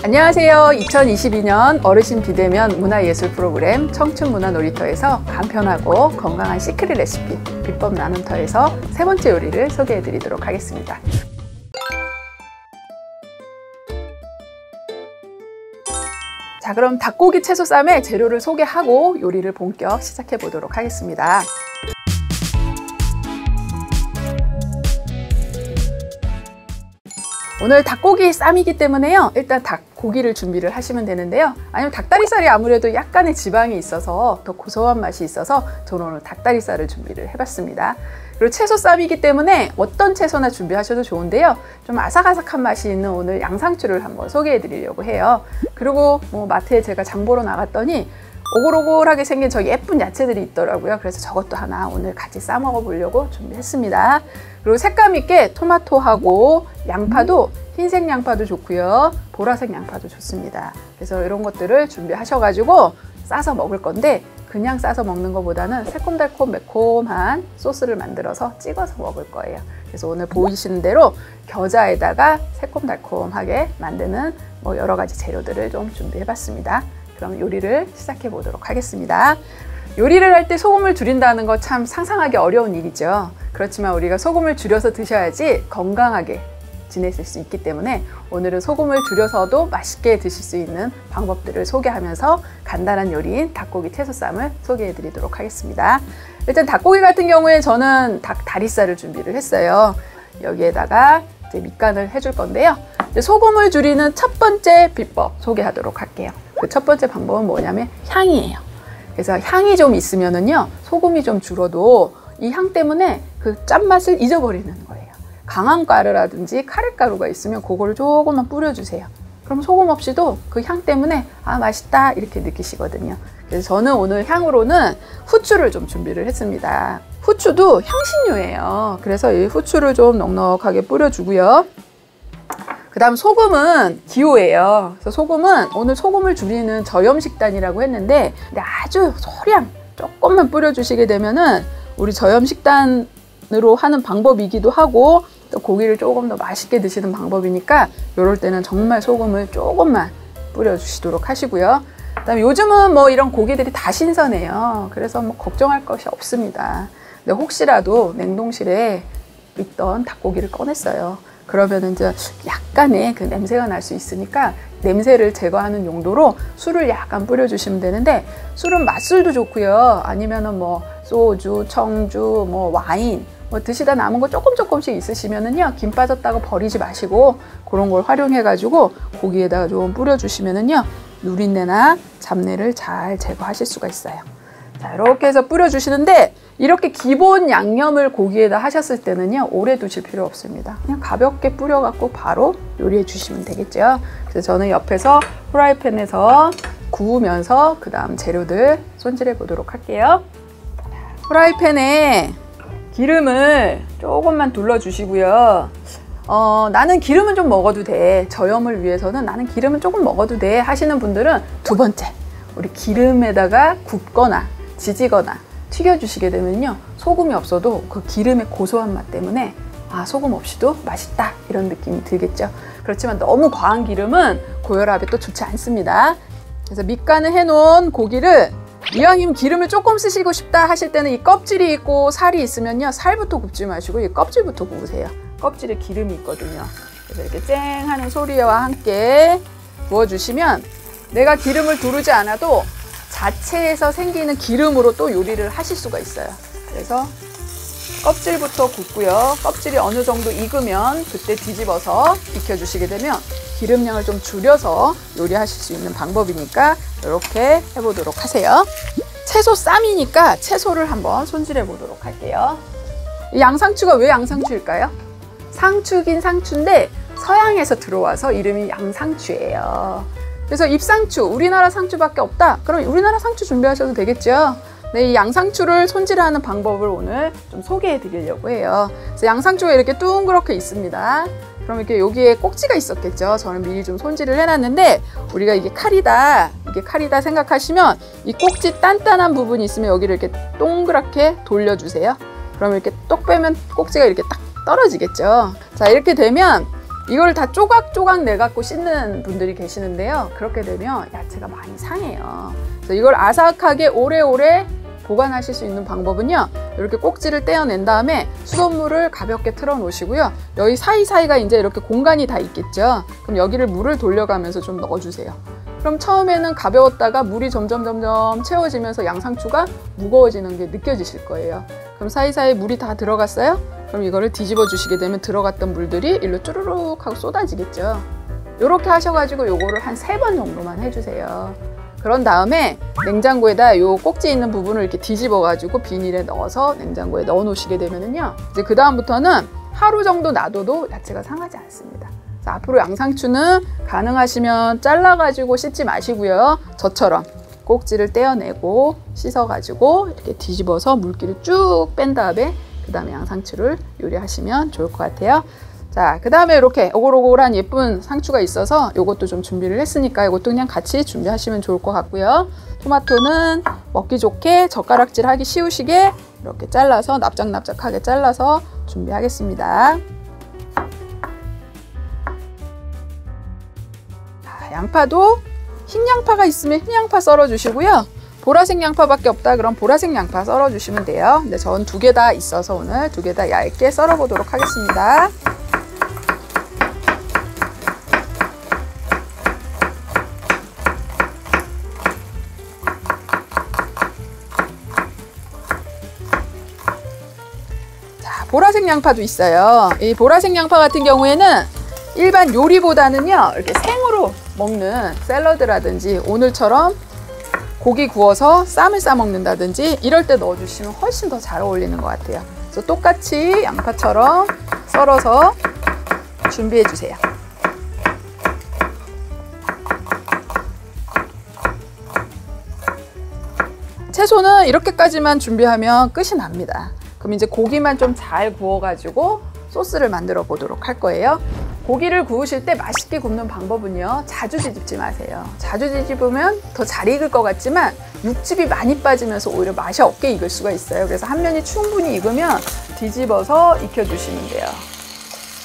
안녕하세요. 2022년 어르신 비대면 문화예술 프로그램 청춘문화놀이터에서 간편하고 건강한 시크릿 레시피 비법 나눔터에서 세 번째 요리를 소개해 드리도록 하겠습니다. 자, 그럼 닭고기 채소쌈의 재료를 소개하고 요리를 본격 시작해 보도록 하겠습니다. 오늘 닭고기 쌈이기 때문에요. 일단 닭고기를 준비를 하시면 되는데요. 아니면 닭다리살이 아무래도 약간의 지방이 있어서 더 고소한 맛이 있어서 저는 오늘 닭다리살을 준비를 해봤습니다. 그리고 채소 쌈이기 때문에 어떤 채소나 준비하셔도 좋은데요. 좀 아삭아삭한 맛이 있는 오늘 양상추를 한번 소개해 드리려고 해요. 그리고 마트에 제가 장 보러 나갔더니 오글오글하게 생긴 저 예쁜 야채들이 있더라고요. 그래서 저것도 하나 오늘 같이 싸 먹어 보려고 준비했습니다. 그리고 색감 있게 토마토하고 양파도 흰색 양파도 좋고요. 보라색 양파도 좋습니다. 그래서 이런 것들을 준비하셔가지고 싸서 먹을 건데 그냥 싸서 먹는 것보다는 새콤달콤 매콤한 소스를 만들어서 찍어서 먹을 거예요. 그래서 오늘 보이시는 대로 겨자에다가 새콤달콤하게 만드는 여러 가지 재료들을 좀 준비해봤습니다. 그럼 요리를 시작해 보도록 하겠습니다. 요리를 할 때 소금을 줄인다는 거 참 상상하기 어려운 일이죠. 그렇지만 우리가 소금을 줄여서 드셔야지 건강하게 지내실 수 있기 때문에 오늘은 소금을 줄여서도 맛있게 드실 수 있는 방법들을 소개하면서 간단한 요리인 닭고기 채소쌈을 소개해 드리도록 하겠습니다. 일단 닭고기 같은 경우에 저는 닭 다리살을 준비를 했어요. 여기에다가 이제 밑간을 해줄 건데요. 이제 소금을 줄이는 첫 번째 비법 소개하도록 할게요. 그 첫 번째 방법은 뭐냐면 향이에요. 그래서 향이 좀 있으면은요, 소금이 좀 줄어도 이 향 때문에 그 짠맛을 잊어버리는 거예요. 강한 가루라든지 카레가루가 있으면 그거를 조금만 뿌려주세요. 그럼 소금 없이도 그 향 때문에 아, 맛있다 이렇게 느끼시거든요. 그래서 저는 오늘 향으로는 후추를 좀 준비를 했습니다. 후추도 향신료예요. 그래서 이 후추를 좀 넉넉하게 뿌려주고요. 그 다음 소금은 기호예요. 그래서 소금은 오늘 소금을 줄이는 저염식단이라고 했는데 아주 소량 조금만 뿌려주시게 되면은 우리 저염식단으로 하는 방법이기도 하고 또 고기를 조금 더 맛있게 드시는 방법이니까 이럴 때는 정말 소금을 조금만 뿌려주시도록 하시고요. 그 다음에 요즘은 이런 고기들이 다 신선해요. 그래서 걱정할 것이 없습니다. 근데 혹시라도 냉동실에 있던 닭고기를 꺼냈어요. 그러면 이제 약간의 그 냄새가 날 수 있으니까 냄새를 제거하는 용도로 술을 약간 뿌려주시면 되는데 술은 맛술도 좋고요. 아니면은 소주, 청주, 와인 드시다 남은 거 조금씩 있으시면은요, 김 빠졌다고 버리지 마시고 그런 걸 활용해가지고 고기에다가 좀 뿌려주시면은요, 누린내나 잡내를 잘 제거하실 수가 있어요. 자, 이렇게 해서 뿌려주시는데 이렇게 기본 양념을 고기에다 하셨을 때는요, 오래 두실 필요 없습니다. 그냥 가볍게 뿌려갖고 바로 요리해 주시면 되겠죠. 그래서 저는 옆에서 프라이팬에서 구우면서 그 다음 재료들 손질해 보도록 할게요. 프라이팬에 기름을 조금만 둘러주시고요. 나는 기름은 좀 먹어도 돼, 저염을 위해서는 나는 기름은 조금 먹어도 돼 하시는 분들은 두 번째, 우리 기름에다가 굽거나 지지거나 튀겨주시게 되면요, 소금이 없어도 그 기름의 고소한 맛 때문에 아, 소금 없이도 맛있다 이런 느낌이 들겠죠. 그렇지만 너무 과한 기름은 고혈압에 또 좋지 않습니다. 그래서 밑간을 해놓은 고기를 이왕이면 기름을 조금 쓰시고 싶다 하실 때는 이 껍질이 있고 살이 있으면요, 살부터 굽지 마시고 이 껍질부터 구우세요. 껍질에 기름이 있거든요. 그래서 이렇게 쨍 하는 소리와 함께 구워주시면 내가 기름을 두르지 않아도 자체에서 생기는 기름으로 또 요리를 하실 수가 있어요. 그래서 껍질부터 굽고요. 껍질이 어느 정도 익으면 그때 뒤집어서 익혀주시게 되면 기름량을 좀 줄여서 요리하실 수 있는 방법이니까 이렇게 해보도록 하세요. 채소 쌈이니까 채소를 한번 손질해 보도록 할게요. 이 양상추가 왜 양상추일까요? 상추긴 상추인데 서양에서 들어와서 이름이 양상추예요. 그래서 잎상추, 우리나라 상추밖에 없다. 그럼 우리나라 상추 준비하셔도 되겠죠. 네, 이 양상추를 손질하는 방법을 오늘 좀 소개해 드리려고 해요. 그래서 양상추가 이렇게 둥그렇게 있습니다. 그럼 이렇게 여기에 꼭지가 있었겠죠. 저는 미리 좀 손질을 해놨는데 우리가 이게 칼이다 생각하시면 이 꼭지 단단한 부분이 있으면 여기를 이렇게 동그랗게 돌려주세요. 그럼 이렇게 똑 빼면 꼭지가 이렇게 딱 떨어지겠죠. 자, 이렇게 되면 이걸 다 조각조각 내갖고 씻는 분들이 계시는데요. 그렇게 되면 야채가 많이 상해요. 그래서 이걸 아삭하게 오래오래 보관하실 수 있는 방법은요, 이렇게 꼭지를 떼어낸 다음에 수돗물을 가볍게 틀어 놓으시고요. 여기 사이사이가 이제 이렇게 공간이 다 있겠죠. 그럼 여기를 물을 돌려가면서 좀 넣어주세요. 그럼 처음에는 가벼웠다가 물이 점점 채워지면서 양상추가 무거워지는 게 느껴지실 거예요. 그럼 사이사이 물이 다 들어갔어요? 그럼 이거를 뒤집어 주시게 되면 들어갔던 물들이 일로 쭈루룩 하고 쏟아지겠죠. 이렇게 하셔가지고 요거를 한 3번 정도만 해주세요. 그런 다음에 냉장고에다 요 꼭지 있는 부분을 이렇게 뒤집어 가지고 비닐에 넣어서 냉장고에 넣어 놓으시게 되면은요, 이제 그 다음부터는 하루 정도 놔둬도 야채가 상하지 않습니다. 그래서 앞으로 양상추는 가능하시면 잘라 가지고 씻지 마시고요, 저처럼 꼭지를 떼어내고 씻어 가지고 이렇게 뒤집어서 물기를 쭉 뺀 다음에 그 다음에 양상추를 요리하시면 좋을 것 같아요. 자, 그 다음에 이렇게 오글오글한 예쁜 상추가 있어서 이것도 좀 준비를 했으니까 이것도 그냥 같이 준비하시면 좋을 것 같고요. 토마토는 먹기 좋게 젓가락질 하기 쉬우시게 이렇게 잘라서 납작납작하게 잘라서 준비하겠습니다. 자, 양파도 흰 양파가 있으면 흰 양파 썰어 주시고요. 보라색 양파밖에 없다 그럼 보라색 양파 썰어 주시면 돼요. 근데 전 2개 다 있어서 오늘 2개 다 얇게 썰어 보도록 하겠습니다. 보라색 양파도 있어요. 이 보라색 양파 같은 경우에는 일반 요리보다는요, 이렇게 생으로 먹는 샐러드라든지 오늘처럼 고기 구워서 쌈을 싸 먹는다든지 이럴 때 넣어주시면 훨씬 더 잘 어울리는 것 같아요. 그래서 똑같이 양파처럼 썰어서 준비해 주세요. 채소는 이렇게까지만 준비하면 끝이 납니다. 그럼 이제 고기만 좀 잘 구워가지고 소스를 만들어 보도록 할 거예요. 고기를 구우실 때 맛있게 굽는 방법은요, 자주 뒤집지 마세요. 자주 뒤집으면 더 잘 익을 것 같지만 육즙이 많이 빠지면서 오히려 맛이 없게 익을 수가 있어요. 그래서 한 면이 충분히 익으면 뒤집어서 익혀주시면 돼요.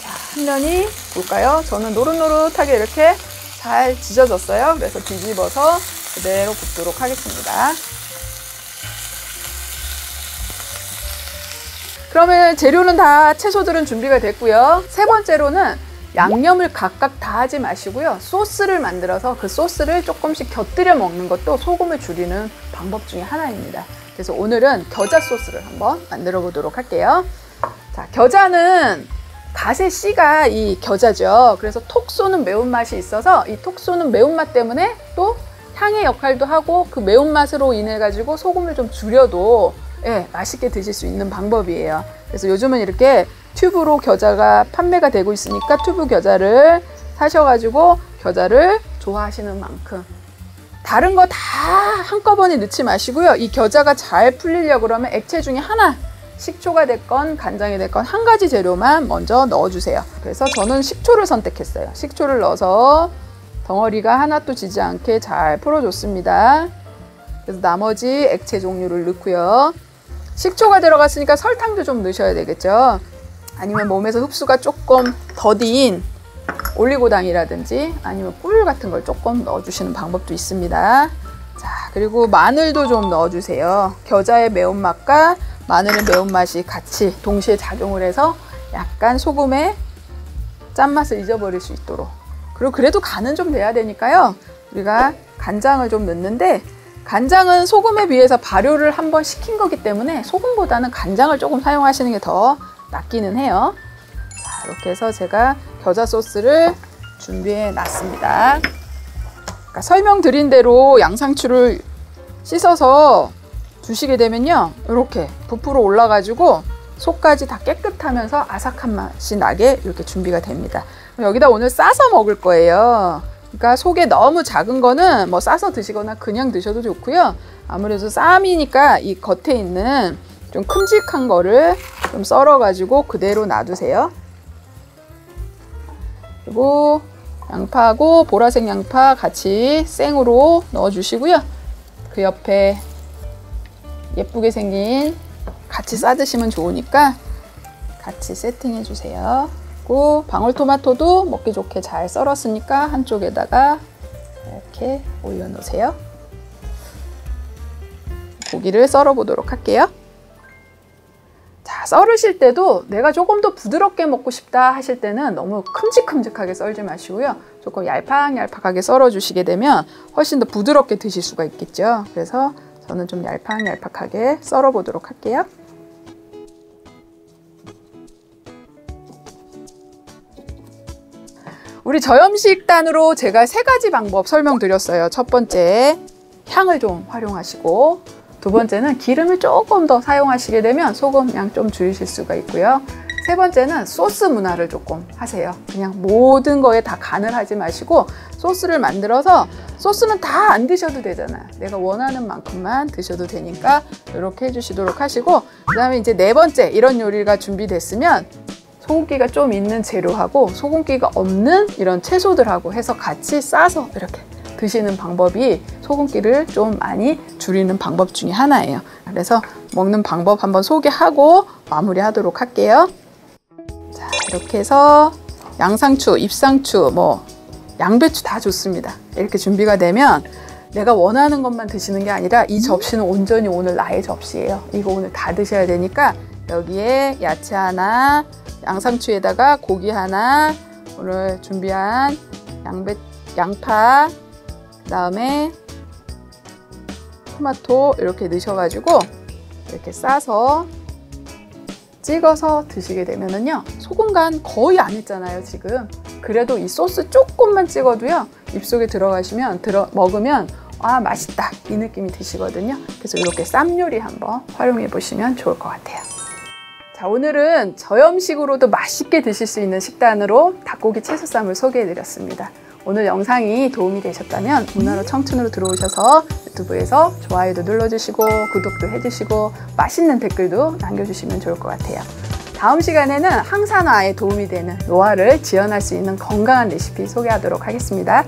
자, 한 면이 볼까요? 저는 노릇노릇하게 이렇게 잘 지져졌어요. 그래서 뒤집어서 그대로 굽도록 하겠습니다. 그러면 재료는 다, 채소들은 준비가 됐고요. 3번째로는 양념을 각각 다 하지 마시고요, 소스를 만들어서 그 소스를 조금씩 곁들여 먹는 것도 소금을 줄이는 방법 중에 하나입니다. 그래서 오늘은 겨자 소스를 한번 만들어 보도록 할게요. 자, 겨자는 갓의 씨가 이 겨자죠. 그래서 톡 쏘는 매운맛이 있어서 이 톡 쏘는 매운맛 때문에 또 향의 역할도 하고 그 매운맛으로 인해 가지고 소금을 좀 줄여도 맛있게 드실 수 있는 방법이에요. 그래서 요즘은 이렇게 튜브로 겨자가 판매가 되고 있으니까 튜브 겨자를 사셔가지고 겨자를 좋아하시는 만큼 다른 거 다 한꺼번에 넣지 마시고요. 이 겨자가 잘 풀리려고 그러면 액체 중에 하나, 식초가 됐건 간장이 됐건 한 가지 재료만 먼저 넣어주세요. 그래서 저는 식초를 선택했어요. 식초를 넣어서 덩어리가 하나도 지지 않게 잘 풀어줬습니다. 그래서 나머지 액체 종류를 넣고요. 식초가 들어갔으니까 설탕도 좀 넣으셔야 되겠죠. 아니면 몸에서 흡수가 조금 더딘 올리고당이라든지 아니면 꿀 같은 걸 조금 넣어주시는 방법도 있습니다. 자, 그리고 마늘도 좀 넣어주세요. 겨자의 매운맛과 마늘의 매운맛이 같이 동시에 작용을 해서 약간 소금의 짠맛을 잊어버릴 수 있도록. 그리고 그래도 간은 좀 돼야 되니까요, 우리가 간장을 좀 넣는데, 간장은 소금에 비해서 발효를 한번 시킨 거기 때문에 소금보다는 간장을 조금 사용하시는 게 더 낫기는 해요. 자, 이렇게 해서 제가 겨자 소스를 준비해 놨습니다. 그러니까 설명드린 대로 양상추를 씻어서 주시게 되면요, 이렇게 부풀어 올라가지고 속까지 다 깨끗하면서 아삭한 맛이 나게 이렇게 준비가 됩니다. 여기다 오늘 싸서 먹을 거예요. 그러니까 속에 너무 작은 거는 뭐 싸서 드시거나 그냥 드셔도 좋고요. 아무래도 쌈이니까 이 겉에 있는 좀 큼직한 거를 좀 썰어 가지고 그대로 놔두세요. 그리고 양파하고 보라색 양파 같이 생으로 넣어 주시고요. 그 옆에 예쁘게 생긴 같이 싸 드시면 좋으니까 같이 세팅해 주세요. 그리고 방울토마토도 먹기 좋게 잘 썰었으니까 한쪽에다가 이렇게 올려놓으세요. 고기를 썰어 보도록 할게요. 자, 썰으실 때도 내가 조금 더 부드럽게 먹고 싶다 하실 때는 너무 큼직큼직하게 썰지 마시고요. 조금 얄팍얄팍하게 썰어 주시게 되면 훨씬 더 부드럽게 드실 수가 있겠죠. 그래서 저는 좀 얄팍얄팍하게 썰어 보도록 할게요. 우리 저염식단으로 제가 3가지 방법 설명드렸어요. 첫 번째, 향을 좀 활용하시고, 두 번째는 기름을 조금 더 사용하시게 되면 소금 양 좀 줄이실 수가 있고요. 세 번째는 소스 문화를 조금 하세요. 그냥 모든 거에 다 간을 하지 마시고 소스를 만들어서, 소스는 다 안 드셔도 되잖아요. 내가 원하는 만큼만 드셔도 되니까 이렇게 해주시도록 하시고, 그 다음에 이제 4번째, 이런 요리가 준비됐으면 소금기가 좀 있는 재료하고 소금기가 없는 이런 채소들하고 해서 같이 싸서 이렇게 드시는 방법이 소금기를 좀 많이 줄이는 방법 중에 하나예요. 그래서 먹는 방법 한번 소개하고 마무리하도록 할게요. 자, 이렇게 해서 양상추, 잎상추, 양배추 다 좋습니다. 이렇게 준비가 되면 내가 원하는 것만 드시는 게 아니라 이 접시는 온전히 오늘 나의 접시예요. 이거 오늘 다 드셔야 되니까 여기에 야채 하나, 양상추에다가 고기 하나, 오늘 준비한 양파, 그 다음에 토마토 이렇게 넣으셔가지고 이렇게 싸서 찍어서 드시게 되면은요, 소금 간 거의 안 했잖아요 지금. 그래도 이 소스 조금만 찍어도요 입속에 들어가시면 먹으면 아 맛있다 이 느낌이 드시거든요. 그래서 이렇게 쌈 요리 한번 활용해 보시면 좋을 것 같아요. 자, 오늘은 저염식으로도 맛있게 드실 수 있는 식단으로 닭고기 채소쌈을 소개해 드렸습니다. 오늘 영상이 도움이 되셨다면 문화로 청춘으로 들어오셔서 유튜브에서 좋아요도 눌러주시고 구독도 해주시고 맛있는 댓글도 남겨주시면 좋을 것 같아요. 다음 시간에는 항산화에 도움이 되는 노화를 지연할 수 있는 건강한 레시피 소개하도록 하겠습니다.